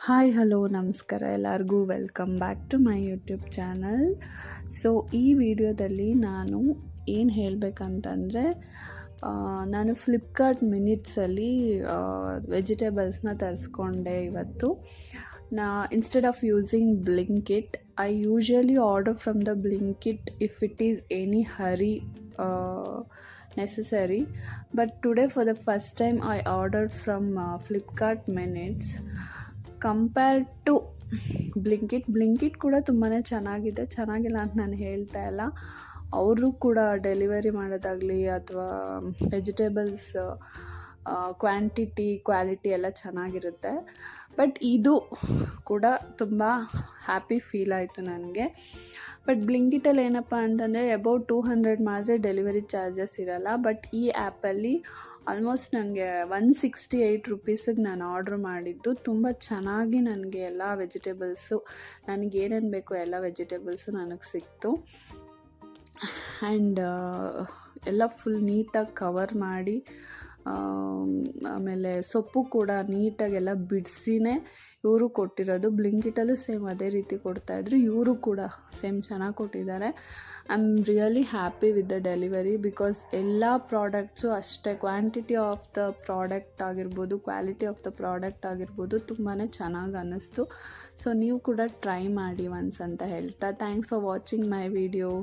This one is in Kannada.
ಹಾಯ್ ಹಲೋ ನಮಸ್ಕಾರ ಎಲ್ಲರಿಗೂ welcome back to my YouTube channel. So ಈ ವಿಡಿಯೋದಲ್ಲಿ ನಾನು ಏನು ಹೇಳಬೇಕಂತಂದರೆ, ನಾನು ಫ್ಲಿಪ್ಕಾರ್ಟ್ ಮಿನಿಟ್ಸಲ್ಲಿ ವೆಜಿಟೇಬಲ್ಸ್ನ ತರಿಸ್ಕೊಂಡೆ ಇವತ್ತು. Instead of using Blinkit, I usually order from the Blinkit if it is any Hari necessary, but today for the first time I ordered from Flipkart Minutes. Compared to Blinkit ಕೂಡ ತುಂಬಾ ಚೆನ್ನಾಗಿಲ್ಲ ಅಂತ ನಾನು ಹೇಳ್ತಾ ಇಲ್ಲ. ಅವರು ಕೂಡ ಡೆಲಿವರಿ ಮಾಡೋದಾಗಲಿ ಅಥವಾ ವೆಜಿಟೇಬಲ್ಸ್ ಕ್ವಾಲಿಟಿ ಎಲ್ಲ ಚೆನ್ನಾಗಿರುತ್ತೆ. ಬಟ್ ಇದು ಕೂಡ ತುಂಬ ಹ್ಯಾಪಿ ಫೀಲ್ ಆಯಿತು ನನಗೆ. ಬಟ್ ಬ್ಲಿಂಕಿಟಲ್ಲಿ ಏನಪ್ಪ ಅಂತಂದರೆ ಅಬೌಟ್ 200 ಮಾತ್ರ ಡೆಲಿವರಿ ಚಾರ್ಜಸ್ ಇರೋಲ್ಲ. ಬಟ್ ಈ ಆ್ಯಪಲ್ಲಿ ಆಲ್ಮೋಸ್ಟ್ ನನಗೆ 168 ರುಪೀಸಿಗೆ ನಾನು ಆರ್ಡ್ರ್ ಮಾಡಿದ್ದು. ತುಂಬ ಚೆನ್ನಾಗಿ ನನಗೆ ಎಲ್ಲ ವೆಜಿಟೇಬಲ್ಸು, ನನಗೇನೇನು ಬೇಕೋ ಎಲ್ಲ ವೆಜಿಟೇಬಲ್ಸು ನನಗೆ ಸಿಕ್ತು. ಆ್ಯಂಡ್ ಎಲ್ಲ ಫುಲ್ ನೀಟಾಗಿ ಕವರ್ ಮಾಡಿ, ಆಮೇಲೆ ಸೊಪ್ಪು ಕೂಡ ನೀಟಾಗೆಲ್ಲ ಬಿಡಿಸಿನೇ ಇವರು ಕೊಟ್ಟಿರೋದು. ಬ್ಲಿಂಕಿಟಲ್ಲೂ ಸೇಮ್ ಅದೇ ರೀತಿ ಕೊಡ್ತಾಯಿದ್ರು, ಇವರು ಕೂಡ ಸೇಮ್ ಚೆನ್ನಾಗಿ ಕೊಟ್ಟಿದ್ದಾರೆ. I am really happy with the delivery because ಎಲ್ಲ ಪ್ರಾಡಕ್ಟ್ಸು ಅಷ್ಟೇ, ಕ್ವಾಂಟಿಟಿ ಆಫ್ ದ ಪ್ರಾಡಕ್ಟ್ ಆಗಿರ್ಬೋದು, ಕ್ವಾಲಿಟಿ ಆಫ್ ದ ಪ್ರಾಡಕ್ಟ್ ಆಗಿರ್ಬೋದು ತುಂಬಾ ಚೆನ್ನಾಗಿ ಅನ್ನಿಸ್ತು. ಸೊ ನೀವು ಕೂಡ ಟ್ರೈ ಮಾಡಿ ಒನ್ಸ್ ಅಂತ ಹೇಳ್ತಾ, thanks for watching my video.